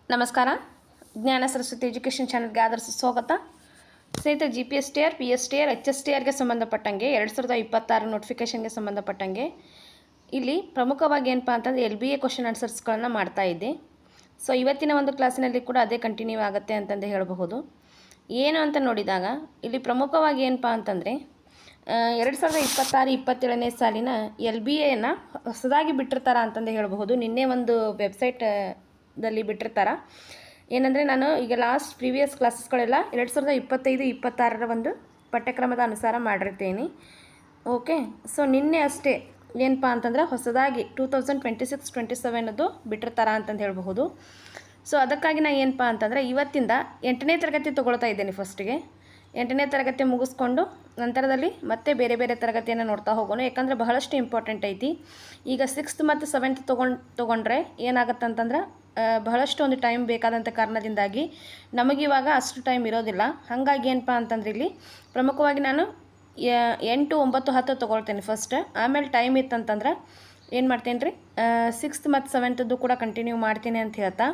ನಮಸ್ಕಾರ. ಜ್ಞಾನ ಸರಸ್ವತಿ ಎಜುಕೇಷನ್ ಚಾನಲ್ಗೆ ಆದರ್ಶ ಸ್ವಾಗತ. ಸ್ನೇಹಿತರೆ, GPSTR, PSTR, HSTRಗೆ ಸಂಬಂಧಪಟ್ಟಂಗೆ 2026 ನೋಟಿಫಿಕೇಷನ್ಗೆ ಸಂಬಂಧಪಟ್ಟಂಗೆ ಇಲ್ಲಿ ಪ್ರಮುಖವಾಗಿ ಏನಪ್ಪ ಅಂತಂದರೆ LBA ಕ್ವಶನ್ ಆನ್ಸರ್ಸ್ಗಳನ್ನು ಮಾಡ್ತಾ ಇದ್ದೆ. ಸೊ ಇವತ್ತಿನ ಒಂದು ಕ್ಲಾಸಿನಲ್ಲಿ ಕೂಡ ಅದೇ ಕಂಟಿನ್ಯೂ ಆಗುತ್ತೆ ಅಂತಂದು ಹೇಳಬಹುದು. ಏನು ಅಂತ ನೋಡಿದಾಗ ಇಲ್ಲಿ ಪ್ರಮುಖವಾಗಿ ಏನಪ್ಪ ಅಂತಂದರೆ 2026-27ನೇ ಸಾಲಿನ LBAನ ಹೊಸದಾಗಿ ಬಿಟ್ಟಿರ್ತಾರ ಅಂತಂದು ಹೇಳಬಹುದು. ನಿನ್ನೆ ಒಂದು ವೆಬ್ಸೈಟಲ್ಲಿ ಬಿಟ್ಟಿರ್ತಾರ. ಏನಂದರೆ ನಾನು ಈಗ ಪ್ರೀವಿಯಸ್ ಕ್ಲಾಸಸ್ಗಳೆಲ್ಲ 2025-26 ಒಂದು ಪಠ್ಯಕ್ರಮದ ಅನುಸಾರ ಮಾಡಿರ್ತೀನಿ. ಓಕೆ, ಸೊ ನಿನ್ನೆ ಅಷ್ಟೇ ಏನಪ್ಪ ಅಂತಂದರೆ ಹೊಸದಾಗಿ 2026-27 ಬಿಟ್ಟಿರ್ತಾರ ಅಂತಂದು ಹೇಳಬಹುದು. ಸೊ ಅದಕ್ಕಾಗಿ ನಾನು ಏನಪ್ಪ ಅಂತಂದರೆ ಇವತ್ತಿಂದ 8ನೇ ತರಗತಿ ತೊಗೊಳ್ತಾ ಇದ್ದೇನೆ. ಫಸ್ಟಿಗೆ 8ನೇ ತರಗತಿ ಮುಗಿಸ್ಕೊಂಡು ನಂತರದಲ್ಲಿ ಮತ್ತೆ ಬೇರೆ ಬೇರೆ ತರಗತಿಯನ್ನು ನೋಡ್ತಾ ಹೋಗೋಣ. ಯಾಕಂದರೆ ಬಹಳಷ್ಟು ಇಂಪಾರ್ಟೆಂಟ್ ಐತಿ. ಈಗ 6th ಮತ್ತು 7th ತೊಗೊಂಡ್ರೆ ಏನಾಗತ್ತಂತಂದ್ರೆ ಬಹಳಷ್ಟು ಒಂದು ಟೈಮ್ ಬೇಕಾದಂಥ ಕಾರಣದಿಂದಾಗಿ ನಮಗಿವಾಗ ಅಷ್ಟು ಟೈಮ್ ಇರೋದಿಲ್ಲ. ಹಾಗಾಗಿ ಏನಪ್ಪ ಅಂತಂದ್ರೆ ಇಲ್ಲಿ ಪ್ರಮುಖವಾಗಿ ನಾನು 8, 9, 10 ತೊಗೊಳ್ತೇನೆ ಫಸ್ಟ್. ಆಮೇಲೆ ಟೈಮ್ ಇತ್ತಂತಂದ್ರೆ ಏನು ಮಾಡ್ತೇನೆ ರೀ 6th ಮತ್ತು 7th ಕೂಡ ಕಂಟಿನ್ಯೂ ಮಾಡ್ತೀನಿ ಅಂತ ಹೇಳ್ತಾ,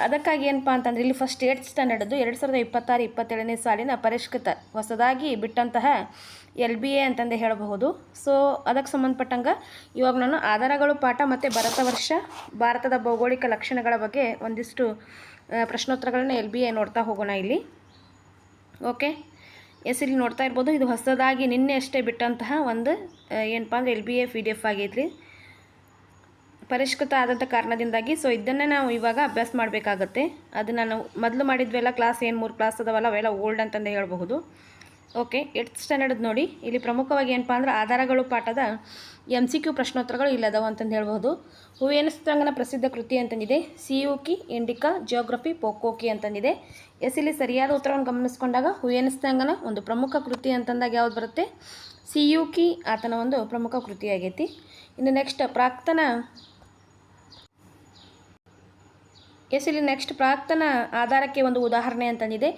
ಅದಕ್ಕಾಗಿ ಏನಪ್ಪ ಅಂತಂದರೆ ಇಲ್ಲಿ ಫಸ್ಟ್ 8th ಸ್ಟ್ಯಾಂಡರ್ಡ್ದು 2026-27ನೇ ಸಾಲಿನ ಪರಿಷ್ಕೃತ ಹೊಸದಾಗಿ ಬಿಟ್ಟಂತಹ LBA ಅಂತಂದು ಹೇಳಬಹುದು. ಸೊ ಅದಕ್ಕೆ ಸಂಬಂಧಪಟ್ಟಂಗೆ ಇವಾಗ ನಾನು ಆಧಾರಗಳು ಪಾಠ ಮತ್ತು ಭಾರತದ ಭೌಗೋಳಿಕ ಲಕ್ಷಣಗಳ ಬಗ್ಗೆ ಒಂದಿಷ್ಟು ಪ್ರಶ್ನೋತ್ತರಗಳನ್ನ LBA ನೋಡ್ತಾ ಹೋಗೋಣ ಇಲ್ಲಿ. ಓಕೆ, ಇಲ್ಲಿ ನೋಡ್ತಾ ಇರ್ಬೋದು. ಇದು ಹೊಸದಾಗಿ ನಿನ್ನೆ ಅಷ್ಟೇ ಬಿಟ್ಟಂತಹ ಒಂದು ಏನಪ್ಪ ಅಂದರೆ LBA PDF ಆಗೈತ್ರಿ, ಪರಿಷ್ಕೃತ ಆದಂಥ ಕಾರಣದಿಂದಾಗಿ. ಸೊ ಇದನ್ನೇ ನಾವು ಇವಾಗ ಅಭ್ಯಾಸ ಮಾಡಬೇಕಾಗತ್ತೆ. ಅದು ನಾನು ಮೊದಲು ಮಾಡಿದ್ವೆಲ್ಲ ಕ್ಲಾಸ್ 3 ಕ್ಲಾಸ್ ಅದಾವಲ್ಲ ಅವೆಲ್ಲ ಓಲ್ಡ್ ಅಂತಂದೇ ಹೇಳಬಹುದು. ಓಕೆ, 8th ಸ್ಟ್ಯಾಂಡರ್ಡ್ ನೋಡಿ. ಇಲ್ಲಿ ಪ್ರಮುಖವಾಗಿ ಏನಪ್ಪ ಅಂದ್ರೆ ಆಧಾರಗಳು ಪಾಠದ MCQ ಪ್ರಶ್ನೋತ್ತರಗಳು ಇಲ್ಲದವ ಅಂತಂದು ಹೇಳ್ಬೋದು. ಹುಯೆನ್ಸಾಂಗ್ನ ಪ್ರಸಿದ್ಧ ಕೃತಿ ಅಂತಂದಿದೆ ಸಿಯುಕಿ ಇಂಡಿಕಾ ಜಿಯೋಗ್ರಫಿ ಪೋಕೋಕಿ ಅಂತಂದಿದೆ. ಇಲ್ಲಿ ಸರಿಯಾದ ಉತ್ತರವನ್ನು ಗಮನಿಸ್ಕೊಂಡಾಗ ಹುಯೆನ್ಸಾಂಗ್ನ ಒಂದು ಪ್ರಮುಖ ಕೃತಿ ಅಂತಂದಾಗ ಯಾವ್ದು ಬರುತ್ತೆ? ಸಿಯುಕಿ ಆತನ ಒಂದು ಪ್ರಮುಖ ಕೃತಿ ಆಗೈತಿ. ಇನ್ನು ನೆಕ್ಸ್ಟ್ ಪ್ರಾಕ್ತನ ಆಧಾರಕ್ಕೆ ಒಂದು ಉದಾಹರಣೆ ಅಂತಂದಿದೆ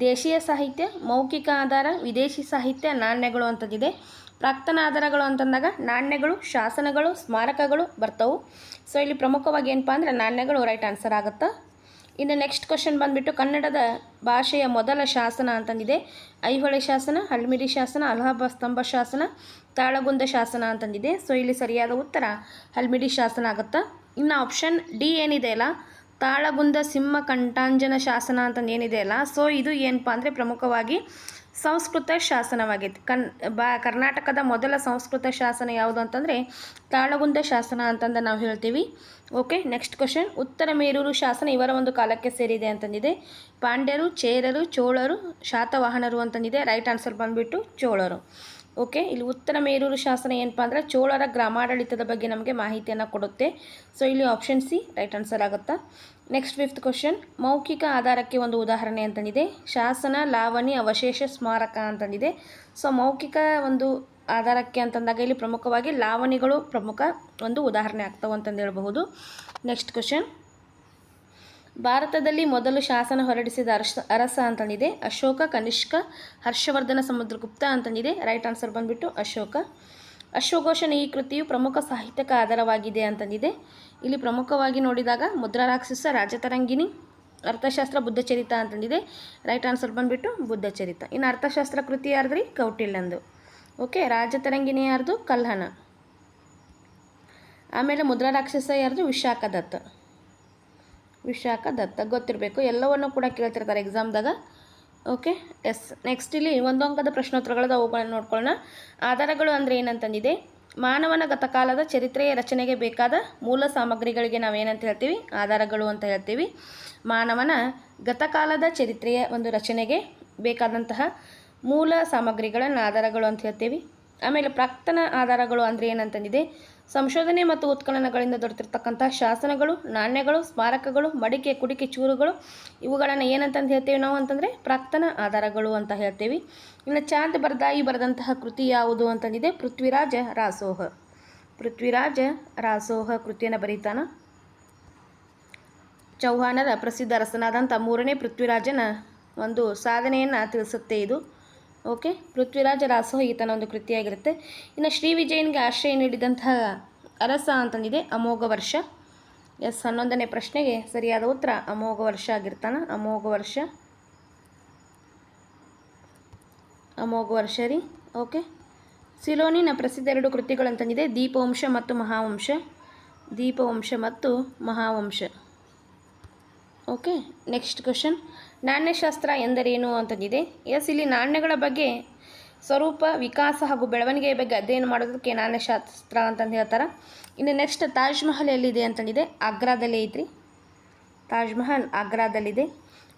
ದೇಶೀಯ ಸಾಹಿತ್ಯ, ಮೌಖಿಕ ಆಧಾರ, ವಿದೇಶಿ ಸಾಹಿತ್ಯ, ನಾಣ್ಯಗಳು ಅಂತಂದಿದೆ. ಪ್ರಾಕ್ತನ ಆಧಾರಗಳು ಅಂತಂದಾಗ ನಾಣ್ಯಗಳು, ಶಾಸನಗಳು, ಸ್ಮಾರಕಗಳು ಬರ್ತವು. ಸೊ ಇಲ್ಲಿ ಪ್ರಮುಖವಾಗಿ ಏನಪ್ಪ ಅಂದರೆ ನಾಣ್ಯಗಳು ರೈಟ್ ಆನ್ಸರ್ ಆಗುತ್ತಾ. ಇನ್ನು ನೆಕ್ಸ್ಟ್ ಕ್ವಶನ್ ಬಂದುಬಿಟ್ಟು ಕನ್ನಡದ ಭಾಷೆಯ ಮೊದಲ ಶಾಸನ ಅಂತಂದಿದೆ ಐಹೊಳೆ ಶಾಸನ, ಹಲ್ಮಿಡಿ ಶಾಸನ, ಅಲಹಾಬಾದ್ ಸ್ತಂಭ ಶಾಸನ, ತಾಳಗುಂದ ಶಾಸನ ಅಂತಂದಿದೆ. ಸೊ ಇಲ್ಲಿ ಸರಿಯಾದ ಉತ್ತರ ಹಲ್ಮಿಡಿ ಶಾಸನ ಆಗುತ್ತಾ. ಇನ್ನು ಆಪ್ಷನ್ ಡಿ ಏನಿದೆ ಅಲ್ಲ, ತಾಳಗುಂದ ಸಿಂಹ ಕಂಠಾಂಜನ ಶಾಸನ ಅಂತಂದು ಏನಿದೆ ಅಲ್ಲ, ಸೊ ಇದು ಏನಪ್ಪ ಅಂದರೆ ಪ್ರಮುಖವಾಗಿ ಸಂಸ್ಕೃತ ಶಾಸನವಾಗೈತಿ. ಕರ್ನಾಟಕದ ಮೊದಲ ಸಂಸ್ಕೃತ ಶಾಸನ ಯಾವುದು ಅಂತಂದರೆ ತಾಳಗುಂದ ಶಾಸನ ಅಂತಂದು ನಾವು ಹೇಳ್ತೀವಿ. ಓಕೆ, ನೆಕ್ಸ್ಟ್ ಕ್ವಶನ್ ಉತ್ತರ ಮೇರೂರು ಶಾಸನ ಇವರ ಒಂದು ಕಾಲಕ್ಕೆ ಸೇರಿದೆ ಅಂತಂದಿದೆ ಪಾಂಡ್ಯರು, ಚೇರರು, ಚೋಳರು, ಶಾತವಾಹನರು ಅಂತಂದಿದೆ. ರೈಟ್ ಆನ್ಸರ್ ಬಂದುಬಿಟ್ಟು ಚೋಳರು. ಓಕೆ, ಇಲ್ಲಿ ಉತ್ತರ ಮೇರೂರು ಶಾಸನ ಏನಪ್ಪ ಅಂದರೆ ಚೋಳರ ಗ್ರಾಮಾಡಳಿತದ ಬಗ್ಗೆ ನಮಗೆ ಮಾಹಿತಿಯನ್ನು ಕೊಡುತ್ತೆ. ಸೊ ಇಲ್ಲಿ ಆಪ್ಷನ್ ಸಿ ರೈಟ್ ಆನ್ಸರ್ ಆಗುತ್ತಾ. ನೆಕ್ಸ್ಟ್ 5th ಕ್ವಶನ್ ಮೌಖಿಕ ಆಧಾರಕ್ಕೆ ಒಂದು ಉದಾಹರಣೆ ಅಂತಂದಿದೆ ಶಾಸನ, ಲಾವಣಿ, ಅವಶೇಷ, ಸ್ಮಾರಕ ಅಂತಂದಿದೆ. ಸೊ ಮೌಖಿಕ ಒಂದು ಆಧಾರಕ್ಕೆ ಅಂತಂದಾಗ ಇಲ್ಲಿ ಪ್ರಮುಖವಾಗಿ ಲಾವಣಿಗಳು ಪ್ರಮುಖ ಒಂದು ಉದಾಹರಣೆ ಆಗ್ತವೆ ಅಂತಂದು ಹೇಳಬಹುದು. ನೆಕ್ಸ್ಟ್ ಕ್ವಶನ್ ಭಾರತದಲ್ಲಿ ಮೊದಲು ಶಾಸನ ಹೊರಡಿಸಿದ ಅರಸ ಅಂತಂದಿದೆ ಅಶೋಕ, ಕನಿಷ್ಕ, ಹರ್ಷವರ್ಧನ, ಸಮುದ್ರಗುಪ್ತ ಅಂತಂದಿದೆ. ರೈಟ್ ಆನ್ಸರ್ ಬಂದುಬಿಟ್ಟು ಅಶೋಕ. ಅಶ್ವಘೋಷನ ಈ ಕೃತಿಯು ಪ್ರಮುಖ ಸಾಹಿತ್ಯಕ ಆಧಾರವಾಗಿದೆ ಅಂತಂದಿದೆ. ಇಲ್ಲಿ ಪ್ರಮುಖವಾಗಿ ನೋಡಿದಾಗ ಮುದ್ರಾರಾಕ್ಷಸ, ರಾಜತರಂಗಿಣಿ, ಅರ್ಥಶಾಸ್ತ್ರ, ಬುದ್ಧಚರಿತ ಅಂತಂದಿದೆ. ರೈಟ್ ಆನ್ಸರ್ ಬಂದುಬಿಟ್ಟು ಬುದ್ಧಚರಿತ. ಇನ್ನು ಅರ್ಥಶಾಸ್ತ್ರ ಕೃತಿ ಯಾರ್ದ್ರಿ? ಕೌಟಿಲ್ಯಂದು. ಓಕೆ, ರಾಜತರಂಗಿಣಿ ಯಾರ್ದು? ಕಲ್ಹಣ. ಆಮೇಲೆ ಮುದ್ರಾರಾಕ್ಷಸ ಯಾರ್ದು? ವಿಶಾಖ ದತ್ತ ಗೊತ್ತಿರಬೇಕು, ಎಲ್ಲವನ್ನು ಕೂಡ ಕೇಳ್ತಿರ್ತಾರೆ ಎಕ್ಸಾಮ್ದಾಗ. Okay, yes. ನೆಕ್ಸ್ಟ್ ಇಲ್ಲಿ ಒಂದು ಅಂಕದ ಪ್ರಶ್ನೋತ್ತರಗಳದ ಅವುಗಳನ್ನು ನೋಡ್ಕೊಳ್ಳೋಣ. ಆಧಾರಗಳು ಅಂದರೆ ಏನಂತಂದಿದೆ ಮಾನವನ ಗತಕಾಲದ ಚರಿತ್ರೆಯ ರಚನೆಗೆ ಬೇಕಾದ ಮೂಲ ಸಾಮಗ್ರಿಗಳಿಗೆ ನಾವೇನಂತ ಹೇಳ್ತೀವಿ? ಆಧಾರಗಳು ಅಂತ ಹೇಳ್ತೀವಿ. ಮಾನವನ ಗತಕಾಲದ ಚರಿತ್ರೆಯ ಒಂದು ರಚನೆಗೆ ಬೇಕಾದಂತಹ ಮೂಲ ಸಾಮಗ್ರಿಗಳನ್ನು ಆಧಾರಗಳು ಅಂತ ಹೇಳ್ತೀವಿ. ಆಮೇಲೆ ಪ್ರಾಕ್ತನ ಆಧಾರಗಳು ಅಂದರೆ ಏನಂತಂದಿದೆ ಸಂಶೋಧನೆ ಮತ್ತು ಉತ್ಖನನಗಳಿಂದ ದೊರೆತಿರ್ತಕ್ಕಂಥ ಶಾಸನಗಳು, ನಾಣ್ಯಗಳು, ಸ್ಮಾರಕಗಳು, ಮಡಿಕೆ, ಕುಡಿಕೆ, ಚೂರುಗಳು ಇವುಗಳನ್ನು ಏನಂತಂದು ಹೇಳ್ತೀವಿ ನಾವು ಅಂತಂದರೆ ಪ್ರಾಕ್ತನ ಆಧಾರಗಳು ಅಂತ ಹೇಳ್ತೀವಿ. ಇನ್ನು ಚಾಂದ್ ಬರ್ದಾಯಿ ಬರೆದಂತಹ ಕೃತಿ ಯಾವುದು ಅಂತಂದಿದೆ ಪೃಥ್ವಿರಾಜ ರಾಸೋಹ ಕೃತಿಯನ್ನು ಬರೀತಾನ. ಚೌಹಾಣರ ಪ್ರಸಿದ್ಧ ಅರಸನಾದಂಥ 3ನೇ ಪೃಥ್ವಿರಾಜನ ಒಂದು ಸಾಧನೆಯನ್ನು ತಿಳಿಸುತ್ತೆ ಇದು. ಓಕೆ, ಪೃಥ್ವಿರಾಜ ರಾಸೋಹ ಈತನ ಒಂದು ಕೃತಿಯಾಗಿರುತ್ತೆ. ಇನ್ನು ಶ್ರೀ ವಿಜಯನಿಗೆ ಆಶ್ರಯ ನೀಡಿದಂತಹ ಅರಸ ಅಂತಂದಿದೆ ಅಮೋಘ ವರ್ಷ. ಎಸ್ 11ನೇ ಪ್ರಶ್ನೆಗೆ ಸರಿಯಾದ ಉತ್ತರ ಅಮೋಘ ವರ್ಷ ಆಗಿರ್ತಾನೆ. ಅಮೋಘ ವರ್ಷ ರೀ. ಓಕೆ, ಸಿಲೋನಿನ ಪ್ರಸಿದ್ಧ 2 ಕೃತಿಗಳಂತಂದಿದೆ, ದೀಪವಂಶ ಮತ್ತು ಮಹಾವಂಶ. ಓಕೆ, ನೆಕ್ಸ್ಟ್ ಕ್ವಶನ್, ನಾಣ್ಯಶಾಸ್ತ್ರ ಎಂದರೇನು ಅಂತಂದಿದೆ. ಎಸ್, ಇಲ್ಲಿ ನಾಣ್ಯಗಳ ಬಗ್ಗೆ ಸ್ವರೂಪ, ವಿಕಾಸ ಹಾಗೂ ಬೆಳವಣಿಗೆಯ ಬಗ್ಗೆ ಅಧ್ಯಯನ ಮಾಡೋದಕ್ಕೆ ನಾಣ್ಯಶಾಸ್ತ್ರ ಅಂತಂದು ಹೇಳ್ತಾರೆ. ಇನ್ನು ನೆಕ್ಸ್ಟ್, ತಾಜ್ ಮಹಲ್ ಎಲ್ಲಿದೆ ಅಂತಂದಿದೆ. ಆಗ್ರಾದಲ್ಲೇ ಐತ್ರಿ. ತಾಜ್ ಮಹಲ್ ಆಗ್ರಾದಲ್ಲಿದೆ.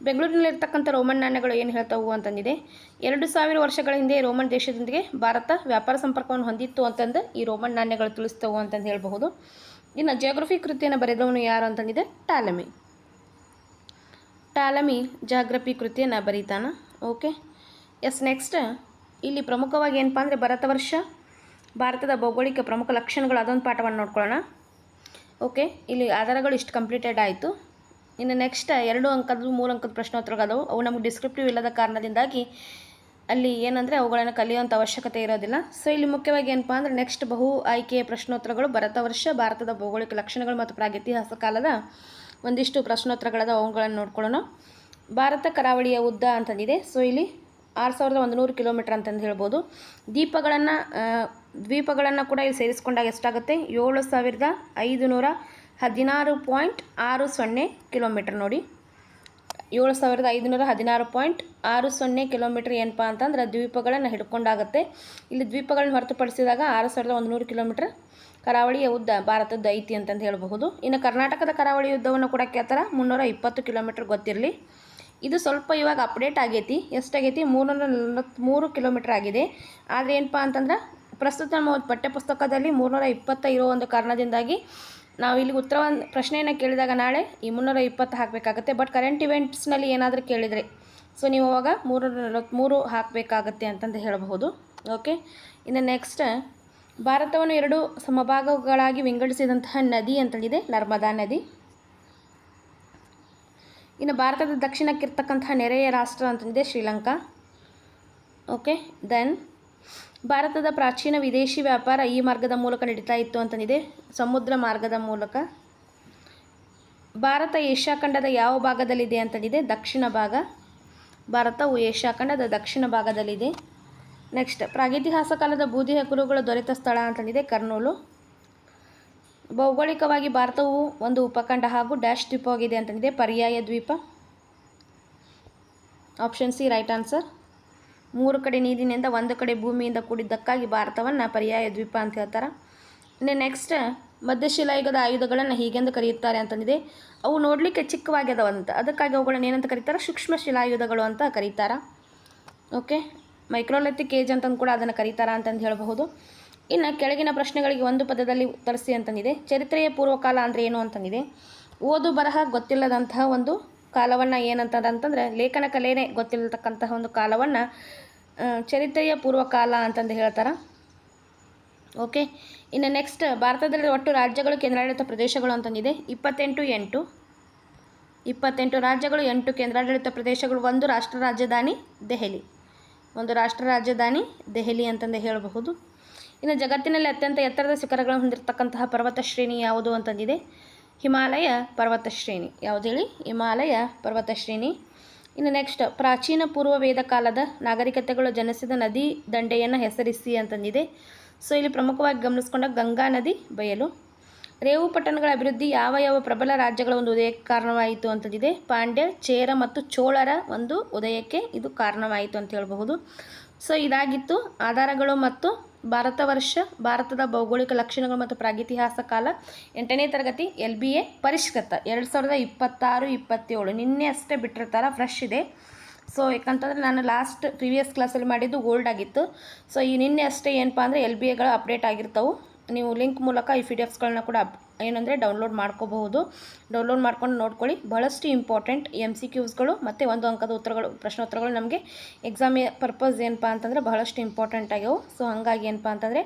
ಬೆಂಗಳೂರಿನಲ್ಲಿರ್ತಕ್ಕಂಥ ರೋಮನ್ ನಾಣ್ಯಗಳು ಏನು ಹೇಳ್ತಾವು ಅಂತಂದಿದೆ. 2000 ವರ್ಷಗಳ ಹಿಂದೆ ರೋಮನ್ ದೇಶದೊಂದಿಗೆ ಭಾರತ ವ್ಯಾಪಾರ ಸಂಪರ್ಕವನ್ನು ಹೊಂದಿತ್ತು ಅಂತಂದು ಈ ರೋಮನ್ ನಾಣ್ಯಗಳು ತಿಳಿಸ್ತವು ಅಂತಂದು ಹೇಳಬಹುದು. ಇನ್ನು ಜಿಯೋಗ್ರಫಿ ಕೃತಿಯನ್ನು ಬರೆದವನು ಯಾರು ಅಂತಂದಿದೆ. ಟಾಲಮಿ ಜಾಗ್ರಫಿ ಕೃತಿಯನ್ನು ಬರೀತಾನ. ಓಕೆ, ಎಸ್, ನೆಕ್ಸ್ಟ್ ಇಲ್ಲಿ ಪ್ರಮುಖವಾಗಿ ಏನಪ್ಪ ಅಂದರೆ ಭರತವರ್ಷ, ಭಾರತದ ಭೌಗೋಳಿಕ ಪ್ರಮುಖ ಲಕ್ಷಣಗಳು, ಅದೊಂದು ಪಾಠವನ್ನು ನೋಡ್ಕೊಳ್ಳೋಣ. ಓಕೆ, ಇಲ್ಲಿ ಆಧಾರಗಳು ಇಷ್ಟು ಕಂಪ್ಲೀಟೆಡ್ ಆಯಿತು. ಇನ್ನು ನೆಕ್ಸ್ಟ್ 2 ಅಂಕದ್ದು 3 ಅಂಕದ ಪ್ರಶ್ನೋತ್ತರಗಳದವು. ಅವು ನಮಗೆ ಡಿಸ್ಕ್ರಿಪ್ಟಿವ್ ಇಲ್ಲದ ಕಾರಣದಿಂದಾಗಿ ಅಲ್ಲಿ ಏನಂದರೆ ಅವುಗಳನ್ನು ಕಲಿಯುವಂಥ ಅವಶ್ಯಕತೆ ಇರೋದಿಲ್ಲ. ಸೊ ಇಲ್ಲಿ ಮುಖ್ಯವಾಗಿ ಏನಪ್ಪ ಅಂದರೆ ನೆಕ್ಸ್ಟ್ ಬಹು ಆಯ್ಕೆಯ ಪ್ರಶ್ನೋತ್ತರಗಳು, ಭರತವರ್ಷ, ಭಾರತದ ಭೌಗೋಳಿಕ ಲಕ್ಷಣಗಳು ಮತ್ತು ಪ್ರಾಗೈತಿಹಾಸ ಕಾಲದ ಒಂದಿಷ್ಟು ಪ್ರಶ್ನೋತ್ತರಗಳದ ಅವುಗಳನ್ನು ನೋಡ್ಕೊಳ್ಳೋಣ. ಭಾರತ ಕರಾವಳಿಯ ಉದ್ದ ಅಂತಂದಿದೆ. ಸೊ ಇಲ್ಲಿ 6100 ಕಿಲೋಮೀಟರ್ ಅಂತಂದು ಹೇಳ್ಬೋದು. ದ್ವೀಪಗಳನ್ನು ಕೂಡ ಇಲ್ಲಿ ಸೇರಿಸ್ಕೊಂಡಾಗ ಎಷ್ಟಾಗುತ್ತೆ? 7516.60 ಕಿಲೋಮೀಟರ್. ನೋಡಿ, 7516.60 ಕಿಲೋಮೀಟರ್ ಏನಪ್ಪ ಅಂತಂದ್ರೆ ದ್ವೀಪಗಳನ್ನು ಹಿಡ್ಕೊಂಡಾಗುತ್ತೆ. ಇಲ್ಲಿ ದ್ವೀಪಗಳನ್ನು ಹೊರತುಪಡಿಸಿದಾಗ 6100 ಕಿಲೋಮೀಟರ್ ಕರಾವಳಿಯ ಉದ್ದ ಭಾರತದ ಐತಿ ಅಂತಂದು ಹೇಳಬಹುದು. ಇನ್ನು ಕರ್ನಾಟಕದ ಕರಾವಳಿ ಉದ್ದವನ್ನು ಕೂಡ ಕೇಳ್ತಾರೆ, 320 ಕಿಲೋಮೀಟರ್. ಗೊತ್ತಿರಲಿ, ಇದು ಸ್ವಲ್ಪ ಇವಾಗ ಅಪ್ಡೇಟ್ ಆಗೈತಿ. ಎಷ್ಟಾಗೈತಿ? 343 ಕಿಲೋಮೀಟರ್ ಆಗಿದೆ. ಆದರೆ ಏನಪ್ಪ ಅಂತಂದ್ರೆ ಪ್ರಸ್ತುತ ನಮ್ಮ ಪಠ್ಯಪುಸ್ತಕದಲ್ಲಿ 320 ಇರೋ ಒಂದು ಕಾರಣದಿಂದಾಗಿ ನಾವು ಇಲ್ಲಿ ಉತ್ತರವನ್ನು ಪ್ರಶ್ನೆಯನ್ನು ಕೇಳಿದಾಗ ನಾಳೆ ಈ 320 ಹಾಕಬೇಕಾಗತ್ತೆ. ಬಟ್ ಕರೆಂಟ್ ಇವೆಂಟ್ಸ್ನಲ್ಲಿ ಏನಾದರೂ ಕೇಳಿದರೆ ಸೊ ನೀವು ಅವಾಗ 343 ಹಾಕಬೇಕಾಗತ್ತೆ ಅಂತಂದು ಹೇಳಬಹುದು. ಓಕೆ, ಇನ್ನು ನೆಕ್ಸ್ಟ್, ಭಾರತವನ್ನು 2 ಸಮಭಾಗಗಳಾಗಿ ವಿಂಗಡಿಸಿದಂತಹ ನದಿ ಅಂತಂದಿದೆ, ನರ್ಮದಾ ನದಿ. ಇನ್ನು ಭಾರತದ ದಕ್ಷಿಣಕ್ಕಿರ್ತಕ್ಕಂತಹ ನೆರೆಯ ರಾಷ್ಟ್ರ ಅಂತಂದಿದೆ, ಶ್ರೀಲಂಕಾ. ಓಕೆ, ದೆನ್ ಭಾರತದ ಪ್ರಾಚೀನ ವಿದೇಶಿ ವ್ಯಾಪಾರ ಈ ಮಾರ್ಗದ ಮೂಲಕ ನಡೀತಾ ಇತ್ತು ಅಂತಂದಿದೆ, ಸಮುದ್ರ ಮಾರ್ಗದ ಮೂಲಕ. ಭಾರತ ಏಷ್ಯಾ ಖಂಡದ ಯಾವ ಭಾಗದಲ್ಲಿದೆ ಅಂತಂದಿದೆ, ದಕ್ಷಿಣ ಭಾಗ. ಭಾರತವು ಏಷ್ಯಾ ಖಂಡದ ದಕ್ಷಿಣ ಭಾಗದಲ್ಲಿದೆ. ನೆಕ್ಸ್ಟ್, ಪ್ರಾಗೈತಿಹಾಸ ಕಾಲದ ಬೂದಿ ಹಕ್ಕುಗಳು ದೊರೆತ ಸ್ಥಳ ಅಂತಂದಿದೆ, ಕರ್ನೂಲು. ಭೌಗೋಳಿಕವಾಗಿ ಭಾರತವು ಒಂದು ಉಪಖಂಡ ಹಾಗೂ ಡ್ಯಾಶ್ ದ್ವೀಪವಾಗಿದೆ ಅಂತಂದಿದೆ, ಪರ್ಯಾಯ ದ್ವೀಪ. Option C right answer. 3 ಕಡೆ ನೀರಿನಿಂದ 1 ಕಡೆ ಭೂಮಿಯಿಂದ ಕೂಡಿದ್ದಕ್ಕಾಗಿ ಭಾರತವನ್ನು ಪರ್ಯಾಯ ದ್ವೀಪ ಅಂತ ಹೇಳ್ತಾರೆ. ಇನ್ನು ನೆಕ್ಸ್ಟ್, ಮಧ್ಯಶಿಲಾಯುಗದ ಆಯುಧಗಳನ್ನು ಹೀಗೆಂದು ಕರೆಯುತ್ತಾರೆ ಅಂತಂದಿದೆ. ಅವು ನೋಡಲಿಕ್ಕೆ ಚಿಕ್ಕವಾಗ್ಯದವಂತ, ಅದಕ್ಕಾಗಿ ಅವುಗಳನ್ನು ಏನಂತ ಕರೀತಾರೆ? ಸೂಕ್ಷ್ಮ ಶಿಲಾಯುಧಗಳು ಅಂತ ಕರೀತಾರೆ. ಓಕೆ, ಮೈಕ್ರೋಲಿಥಿಕ್ ಏಜ್ ಅಂತಂದು ಕೂಡ ಅದನ್ನು ಕರೀತಾರ ಅಂತಂದು ಹೇಳಬಹುದು. ಇನ್ನು ಕೆಳಗಿನ ಪ್ರಶ್ನೆಗಳಿಗೆ ಒಂದು ಪದದಲ್ಲಿ ಉತ್ತರಿಸಿ ಅಂತಂದಿದೆ. ಚರಿತ್ರೆಯ ಪೂರ್ವಕಾಲ ಅಂದರೆ ಏನು ಅಂತಂದಿದೆ. ಓದು ಬರಹ ಗೊತ್ತಿಲ್ಲದಂತಹ ಒಂದು ಕಾಲವನ್ನು ಏನಂತಂದ್ರೆ ಲೇಖನ ಕಲೆಯೇ ಗೊತ್ತಿಲ್ಲತಕ್ಕಂತಹ ಒಂದು ಕಾಲವನ್ನು ಚರಿತ್ರೆಯ ಪೂರ್ವಕಾಲ ಅಂತಂದು ಹೇಳ್ತಾರೆ. ಓಕೆ, ಇನ್ನು ನೆಕ್ಸ್ಟ್, ಭಾರತದಲ್ಲಿ ಒಟ್ಟು ರಾಜ್ಯಗಳು ಕೇಂದ್ರಾಡಳಿತ ಪ್ರದೇಶಗಳು ಅಂತಂದಿದೆ 28 ರಾಜ್ಯಗಳು, 8 ಕೇಂದ್ರಾಡಳಿತ ಪ್ರದೇಶಗಳು, 1 ರಾಷ್ಟ್ರ ರಾಜಧಾನಿ ದೆಹಲಿ ಅಂತಂದು ಹೇಳಬಹುದು. ಇನ್ನು ಜಗತ್ತಿನಲ್ಲಿ ಅತ್ಯಂತ ಎತ್ತರದ ಶಿಖರಗಳನ್ನು ಹೊಂದಿರತಕ್ಕಂತಹ ಪರ್ವತ ಶ್ರೇಣಿ ಯಾವುದು ಅಂತಂದಿದೆ, ಹಿಮಾಲಯ ಪರ್ವತ ಶ್ರೇಣಿ. ಯಾವುದು ಹೇಳಿ? ಹಿಮಾಲಯ ಪರ್ವತ ಶ್ರೇಣಿ. ಇನ್ನು ನೆಕ್ಸ್ಟ್, ಪ್ರಾಚೀನ ಪೂರ್ವ ವೇದ ಕಾಲದ ನಾಗರಿಕತೆಗಳು ಜನಿಸಿದ ನದಿ ದಂಡೆಯನ್ನು ಹೆಸರಿಸಿ ಅಂತಂದಿದೆ. ಸೊ ಇಲ್ಲಿ ಪ್ರಮುಖವಾಗಿ ಗಮನಿಸ್ಕೊಂಡ ಗಂಗಾ ನದಿ ಬಯಲು. ರೇವು ಪಟ್ಟಣಗಳ ಅಭಿವೃದ್ಧಿ ಯಾವ ಪ್ರಬಲ ರಾಜ್ಯಗಳ ಒಂದು ಉದಯಕ್ಕೆ ಕಾರಣವಾಯಿತು ಅಂತಂದಿದೆ, ಪಾಂಡ್ಯ, ಚೇರ ಮತ್ತು ಚೋಳರ ಒಂದು ಉದಯಕ್ಕೆ ಇದು ಕಾರಣವಾಯಿತು ಅಂತ ಹೇಳಬಹುದು. ಸೊ ಇದಾಗಿತ್ತು ಆಧಾರಗಳು ಮತ್ತು ಭಾರತವರ್ಷ, ಭಾರತದ ಭೌಗೋಳಿಕ ಲಕ್ಷಣಗಳು ಮತ್ತು ಪ್ರಾಗೈತಿಹಾಸ ಕಾಲ 8ನೇ ತರಗತಿ LBA ಪರಿಷ್ಕೃತ 2026-27 ನಿನ್ನೆ ಅಷ್ಟೇ ಬಿಟ್ಟಿರ್ತಾರೆ, ಫ್ರೆಶ್ ಇದೆ. ಸೊ ಯಾಕಂತಂದರೆ ನಾನು ಲಾಸ್ಟ್ ಪ್ರೀವಿಯಸ್ ಕ್ಲಾಸಲ್ಲಿ ಮಾಡಿದ್ದು ಓಲ್ಡ್ ಆಗಿತ್ತು. ಸೊ ಈ ನಿನ್ನೆ ಅಷ್ಟೇ ಏನಪ್ಪ ಅಂದರೆ LBAಗಳು ಅಪ್ಡೇಟ್ ಆಗಿರ್ತವೆ. ನೀವು ಲಿಂಕ್ ಮೂಲಕ ಈ PDFsಗಳನ್ನ ಕೂಡ ಏನಂದರೆ ಡೌನ್ಲೋಡ್ ಮಾಡ್ಕೋಬಹುದು. ಡೌನ್ಲೋಡ್ ಮಾಡ್ಕೊಂಡು ನೋಡ್ಕೊಳ್ಳಿ. ಬಹಳಷ್ಟು ಇಂಪಾರ್ಟೆಂಟ್ MCQsಗಳು ಮತ್ತು 1 ಅಂಕದ ಪ್ರಶ್ನೋತ್ತರಗಳು ನಮಗೆ ಎಕ್ಸಾಮ್ ಪರ್ಪಸ್ ಏನಪ್ಪ ಅಂತಂದರೆ ಬಹಳಷ್ಟು ಇಂಪಾರ್ಟೆಂಟ್ ಆಗ್ಯಾವು. ಸೊ ಹಾಗಾಗಿ ಏನಪ್ಪ ಅಂತಂದರೆ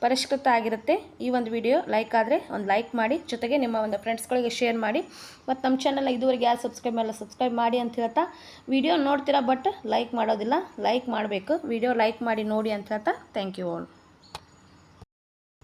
ಪರಿಷ್ಕೃತ ಆಗಿರುತ್ತೆ. ಈ ಒಂದು ವಿಡಿಯೋ ಲೈಕ್ ಆದರೆ ಒಂದು ಲೈಕ್ ಮಾಡಿ, ಜೊತೆಗೆ ನಿಮ್ಮ ಒಂದು ಫ್ರೆಂಡ್ಸ್ಗಳಿಗೆ ಶೇರ್ ಮಾಡಿ. ಮತ್ತು ನಮ್ಮ ಚಾನಲ್ ಇದುವರೆಗೆ ಯಾರು ಸಬ್ಸ್ಕ್ರೈಬ್ ಮಾಡಿ ಅಂತ ಹೇಳ್ತಾ, ವಿಡಿಯೋ ನೋಡ್ತೀರಾ ಬಟ್ ಲೈಕ್ ಮಾಡೋದಿಲ್ಲ, ಲೈಕ್ ಮಾಡಬೇಕು. ವಿಡಿಯೋ ಲೈಕ್ ಮಾಡಿ ನೋಡಿ ಅಂತ ಹೇಳ್ತಾ, ಥ್ಯಾಂಕ್ ಯು ಆಲ್.